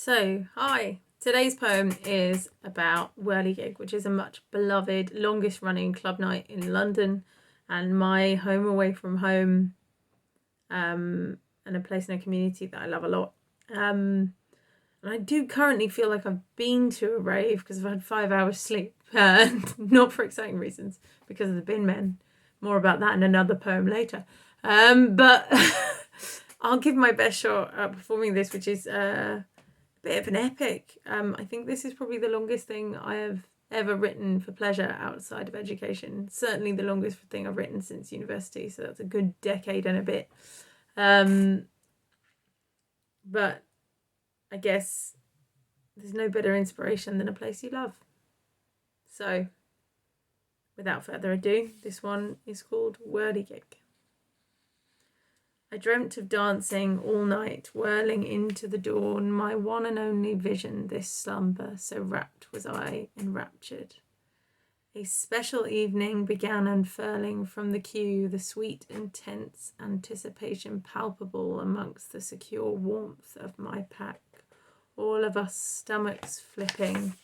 So, hi. Today's poem is about Whirl-Y-Gig, which is a much beloved, longest running club night in London and my home away from home, and a place in a community that I love a lot. And I do currently feel like I've been to a rave because I've had 5 hours sleep, not for exciting reasons, because of the bin men. More about that in another poem later. But I'll give my best shot at performing this, which is bit of an epic. I think this is probably the longest thing I have ever written for pleasure outside of education. Certainly the longest thing I've written since university, so that's a good decade and a bit. But I guess there's no better inspiration than a place you love. So without further ado, this one is called Whirl-Y-Gig. I dreamt of dancing all night, whirling into the dawn, my one and only vision, this slumber, so rapt was I enraptured. A special evening began unfurling from the queue, the sweet, intense anticipation palpable amongst the secure warmth of my pack, all of us stomachs flipping,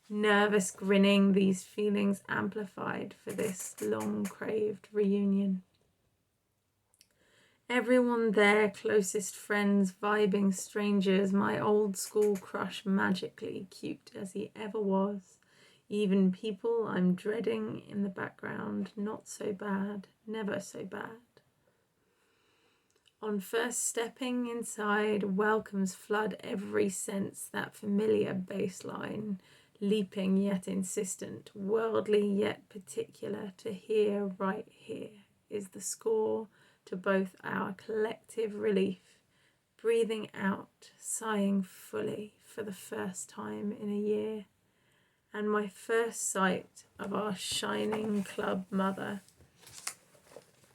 nervous grinning, these feelings amplified for this long-craved reunion. Everyone there, closest friends, vibing strangers, my old school crush magically cute as he ever was. Even people I'm dreading in the background, not so bad, never so bad. On first stepping inside, welcomes flood every sense, that familiar bass line, leaping yet insistent, worldly yet particular, to here, right here, is the score to both our collective relief, breathing out, sighing fully for the first time in a year, and my first sight of our shining club mother,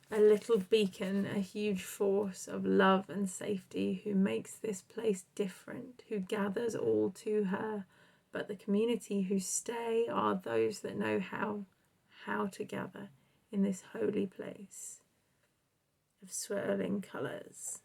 a little beacon, a huge force of love and safety who makes this place different, who gathers all to her, but the community who stay are those that know how to gather in this holy place of swirling colours.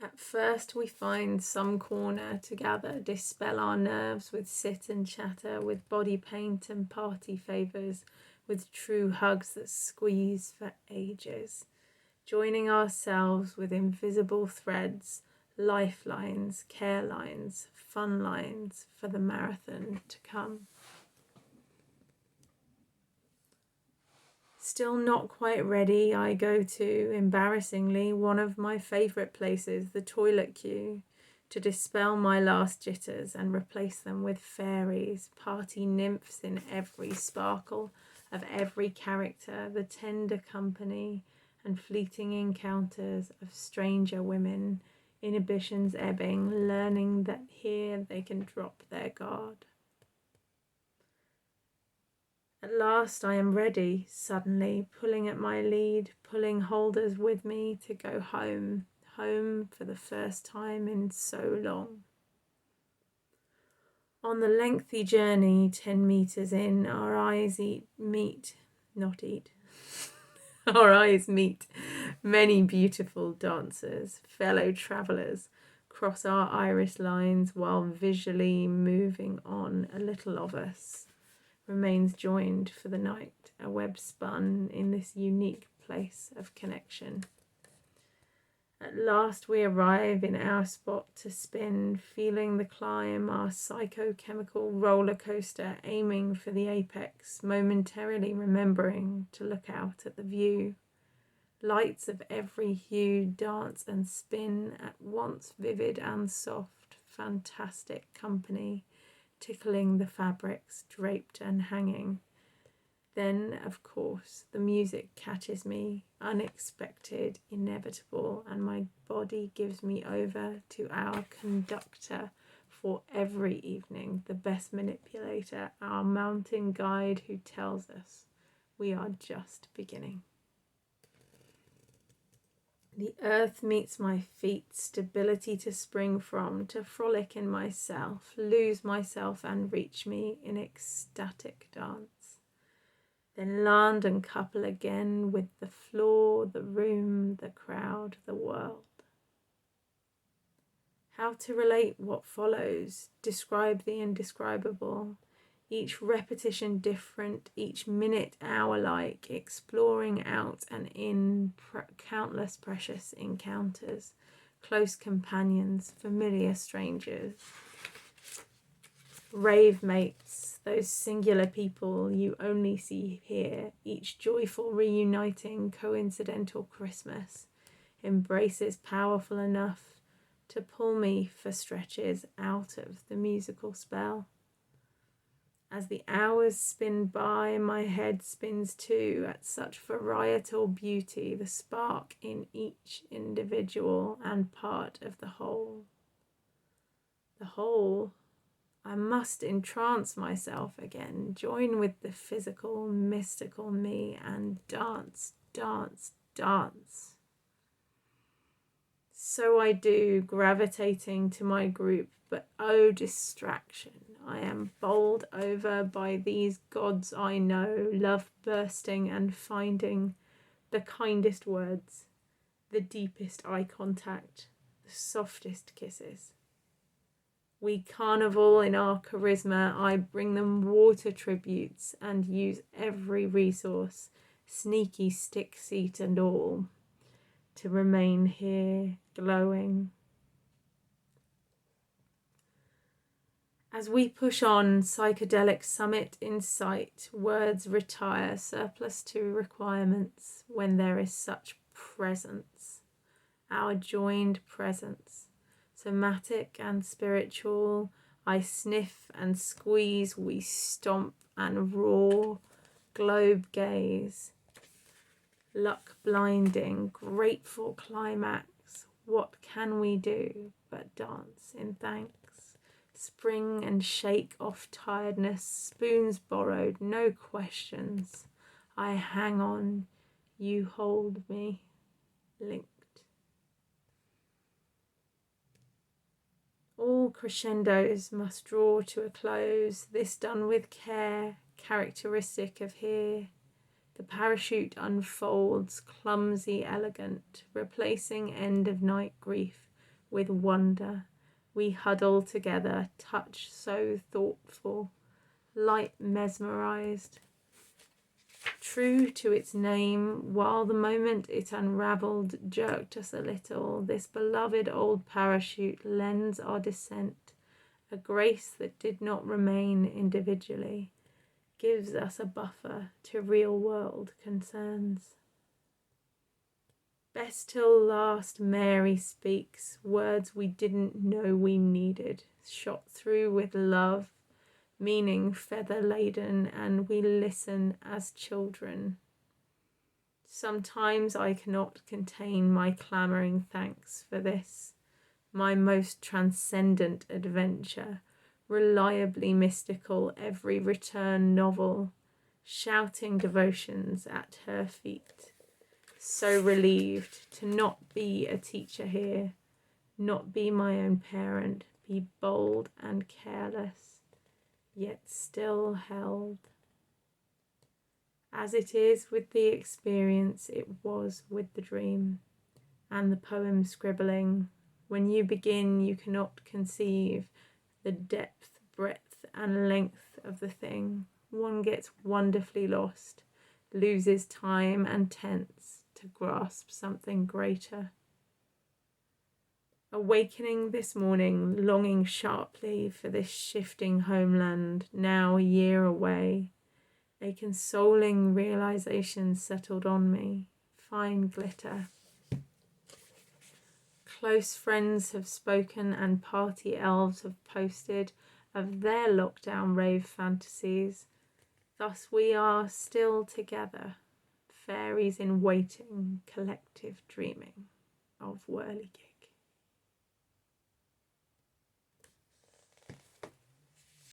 At first we find some corner to gather, dispel our nerves with sit and chatter, with body paint and party favours, with true hugs that squeeze for ages, joining ourselves with invisible threads, lifelines, care lines, fun lines for the marathon to come. Still not quite ready, I go to, embarrassingly, one of my favourite places, the toilet queue, to dispel my last jitters and replace them with fairies, party nymphs in every sparkle of every character, the tender company and fleeting encounters of stranger women, inhibitions ebbing, learning that here they can drop their guard. At last I am ready, suddenly, pulling at my lead, pulling holders with me to go home, home for the first time in so long. On the lengthy journey, 10 metres in, our eyes our eyes meet many beautiful dancers, fellow travellers, cross our iris lines while visually moving on, a little of us remains joined for the night, a web spun in this unique place of connection. At last we arrive in our spot to spin, feeling the climb, our psychochemical roller coaster, aiming for the apex, momentarily remembering to look out at the view. Lights of every hue dance and spin, at once vivid and soft, fantastic company, tickling the fabrics draped and hanging. Then, of course, the music catches me, unexpected, inevitable, and my body gives me over to our conductor for every evening, the best manipulator, our mountain guide who tells us we are just beginning. The earth meets my feet, stability to spring from, to frolic in myself, lose myself and reach me in ecstatic dance. Then land and couple again with the floor, the room, beyond the crowd, the world. How to relate what follows, describe the indescribable, each repetition different, each minute hour-like, exploring out and in countless precious encounters, close companions, familiar strangers. Rave mates, those singular people you only see here, each joyful reuniting coincidental Christmas, embraces powerful enough to pull me for stretches out of the musical spell. As the hours spin by, my head spins too at such varietal beauty, the spark in each individual and part of the whole. The whole, I must entrance myself again, join with the physical, mystical me and dance, dance, dance. So I do, gravitating to my group, but oh distraction, I am bowled over by these gods I know, love bursting and finding the kindest words, the deepest eye contact, the softest kisses. We carnival in our charisma, I bring them water tributes and use every resource, sneaky stick seat and all, to remain here glowing. As we push on, psychedelic summit in sight, words retire, surplus to requirements when there is such presence, our joined presence, somatic and spiritual. I sniff and squeeze, we stomp and roar, globe gaze. Luck blinding, grateful climax, what can we do but dance in thanks? Spring and shake off tiredness, spoons borrowed, no questions. I hang on, you hold me, linked. All crescendos must draw to a close, this done with care, characteristic of here. The parachute unfolds, clumsy, elegant, replacing end of night grief with wonder. We huddle together, touch so thoughtful, light mesmerized. True to its name, while the moment it unravelled jerked us a little, this beloved old parachute lends our descent a grace that did not remain individually, gives us a buffer to real-world concerns. Best till last Mary speaks, words we didn't know we needed, shot through with love, meaning feather-laden, and we listen as children. Sometimes I cannot contain my clamouring thanks for this, my most transcendent adventure, reliably mystical every return novel, shouting devotions at her feet. So relieved to not be a teacher here, not be my own parent, be bold and careless, yet still held. As it is with the experience, it was with the dream and the poem scribbling. When you begin, you cannot conceive the depth, breadth, and length of the thing. One gets wonderfully lost, loses time and tense to grasp something greater. Awakening this morning, longing sharply for this shifting homeland, now a year away, a consoling realization settled on me, fine glitter. Close friends have spoken and party elves have posted of their lockdown rave fantasies. Thus we are still together, fairies in waiting, collective dreaming of Whirl-Y-Gig.